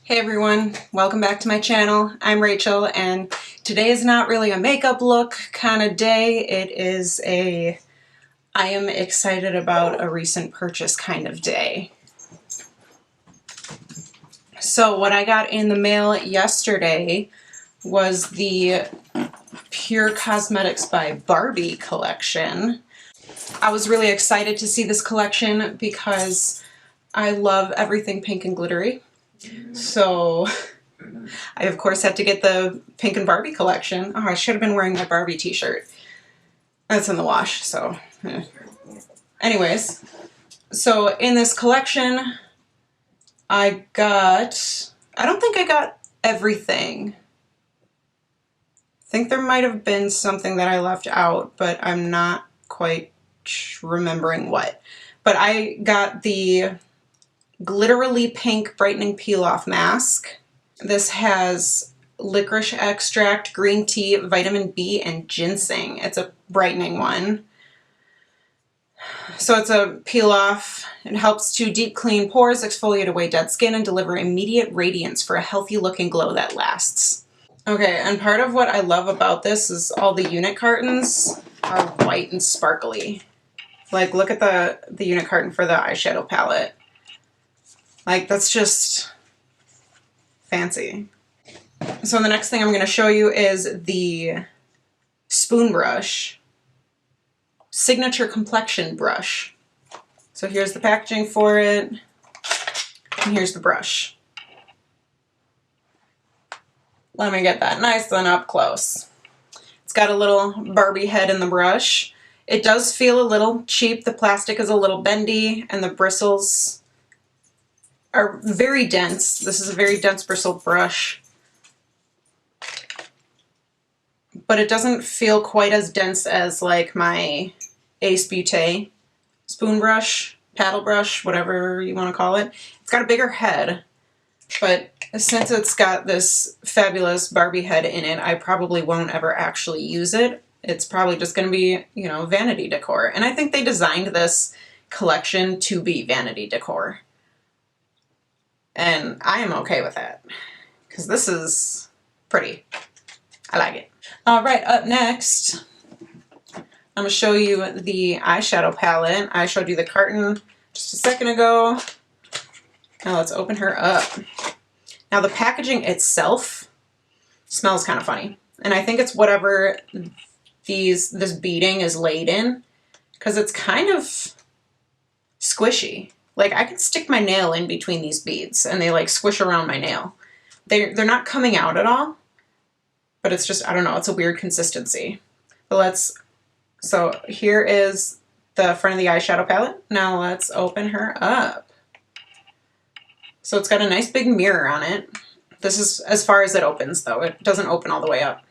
Hey everyone, welcome back to my channel. I'm Rachel and today is not really a makeup look kind of day. It is a I am excited about a recent purchase kind of day. So what I got in the mail yesterday was the Pure Cosmetics by Barbie collection. I was really excited to see this collection because I love everything pink and glittery. So I of course had to get the pink and Barbie collection. Oh, I should have been wearing my Barbie t-shirt. That's in the wash, so. Anyways, so in this collection, I don't think I got everything. I think there might have been something that I left out, but I'm not quite remembering what. But I got the Glitterily Pink Brightening Peel-Off Mask. This has licorice extract, green tea, vitamin B, and ginseng. It's a brightening one. So it's a peel-off. It helps to deep clean pores, exfoliate away dead skin, and deliver immediate radiance for a healthy looking glow that lasts. Okay, and part of what I love about this is all the unit cartons are white and sparkly. Like, look at the unit carton for the eyeshadow palette. Like, that's just fancy. So the next thing I'm going to show you is the Spoon Brush Signature Complexion Brush. So here's the packaging for it, and here's the brush. Let me get that nice and up close. It's got a little Barbie head in the brush. It does feel a little cheap. The plastic is a little bendy, and the bristles are very dense. This is a very dense bristled brush. But it doesn't feel quite as dense as like my Ace Beauté spoon brush, paddle brush, whatever you want to call it. It's got a bigger head, but since it's got this fabulous Barbie head in it, I probably won't ever actually use it. It's probably just going to be, you know, vanity decor. And I think they designed this collection to be vanity decor. And I am okay with that, because this is pretty. I like it. All right, up next, I'm going to show you the eyeshadow palette. I showed you the carton just a second ago. Now let's open her up. Now the packaging itself smells kind of funny. And I think it's whatever this beading is laid in, because it's kind of squishy. Like, I could stick my nail in between these beads and they like squish around my nail. They're not coming out at all, but it's just, I don't know, it's a weird consistency. But so here is the front of the eyeshadow palette. Now let's open her up. So it's got a nice big mirror on it. This is as far as it opens though. It doesn't open all the way up.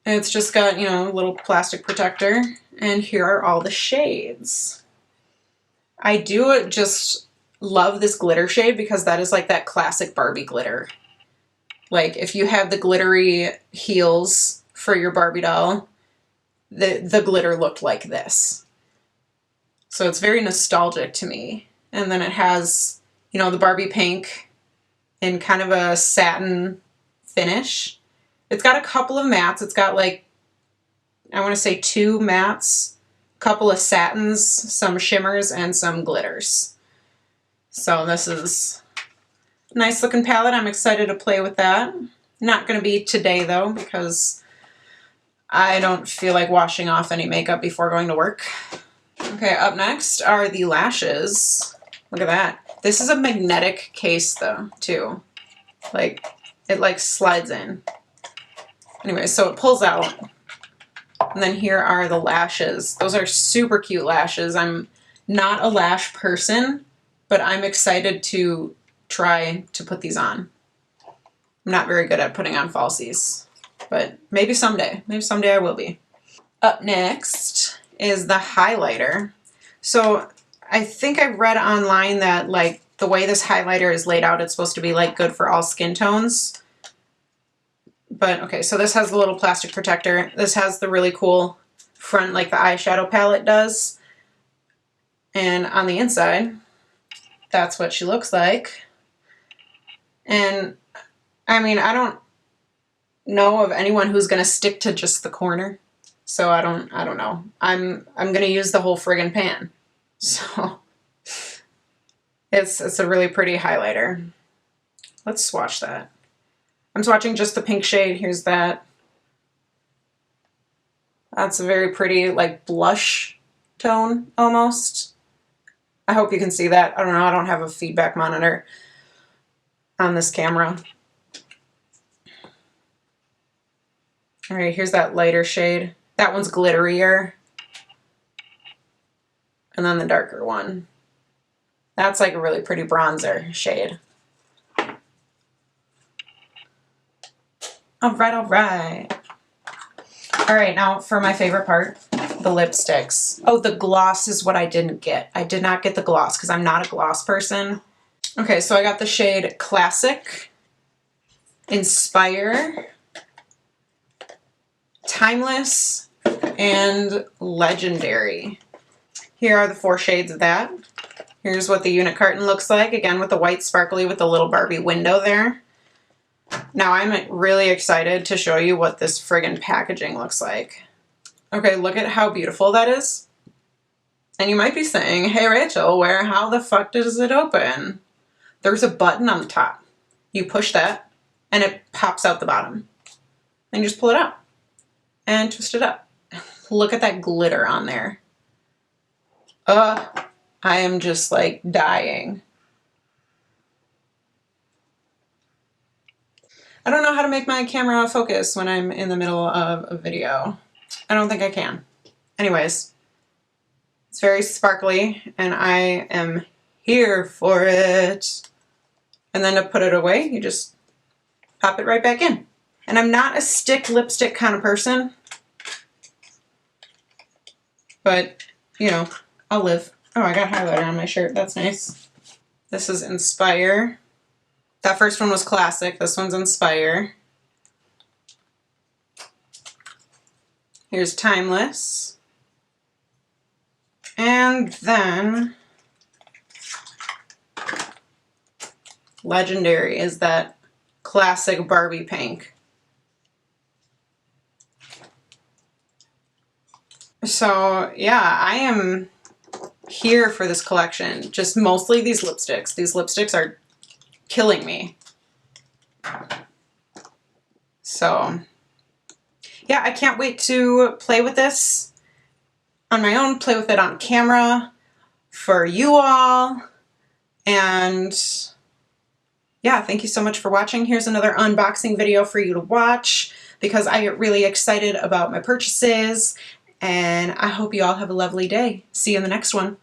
And it's just got, you know, a little plastic protector. And here are all the shades. I do just love this glitter shade because that is like that classic Barbie glitter. Like, if you have the glittery heels for your Barbie doll, the glitter looked like this. So it's very nostalgic to me. And then it has, you know, the Barbie pink in kind of a satin finish. It's got a couple of mattes. It's got like, I want to say 2 mattes, a couple of satins, some shimmers, and some glitters. So this is a nice looking palette. I'm excited to play with that. Not going to be today though, because I don't feel like washing off any makeup before going to work. Okay, up next are the lashes. Look at that. This is a magnetic case though, too. Like, it like slides in. Anyway, so it pulls out. And then here are the lashes. Those are super cute lashes. I'm not a lash person, but I'm excited to try to put these on. I'm not very good at putting on falsies, but maybe someday. Maybe someday I will be. Up next is the highlighter. So I think I read online that like the way this highlighter is laid out, it's supposed to be like good for all skin tones. But okay, so this has the little plastic protector. This has the really cool front like the eyeshadow palette does. And on the inside, that's what she looks like. And I mean, I don't know of anyone who's going to stick to just the corner. So I don't know. I'm going to use the whole friggin' pan. So it's a really pretty highlighter. Let's swatch that. I'm swatching just the pink shade. Here's that. That's a very pretty, like, blush tone almost. I hope you can see that. I don't know. I don't have a feedback monitor on this camera. All right, here's that lighter shade. That one's glitterier. And then the darker one. That's like a really pretty bronzer shade. All right, all right. All right, now for my favorite part, the lipsticks. Oh, the gloss is what I didn't get. I did not get the gloss because I'm not a gloss person. Okay, so I got the shade Classic, Inspire, Timeless, and Legendary. Here are the 4 shades of that. Here's what the unit carton looks like, again with the white sparkly with the little Barbie window there. Now I'm really excited to show you what this friggin' packaging looks like. Okay, look at how beautiful that is. And you might be saying, hey Rachel, how the fuck does it open? There's a button on the top. You push that and it pops out the bottom. And you just pull it out and twist it up. Look at that glitter on there. I am just like dying. I don't know how to make my camera focus when I'm in the middle of a video. I don't think I can. Anyways, it's very sparkly and I am here for it. And then to put it away, you just pop it right back in. And I'm not a stick lipstick kind of person, but you know, I'll live. Oh, I got highlighter on my shirt. That's nice. This is Inspire. That first one was Classic. This one's Inspire. Here's Timeless. And then Legendary is that classic Barbie pink. So yeah, I am here for this collection. Just mostly these lipsticks. These lipsticks are killing me. So yeah, I can't wait to play with this on my own, play with it on camera for you all. And yeah, thank you so much for watching. Here's another unboxing video for you to watch because I get really excited about my purchases, and I hope you all have a lovely day. See you in the next one.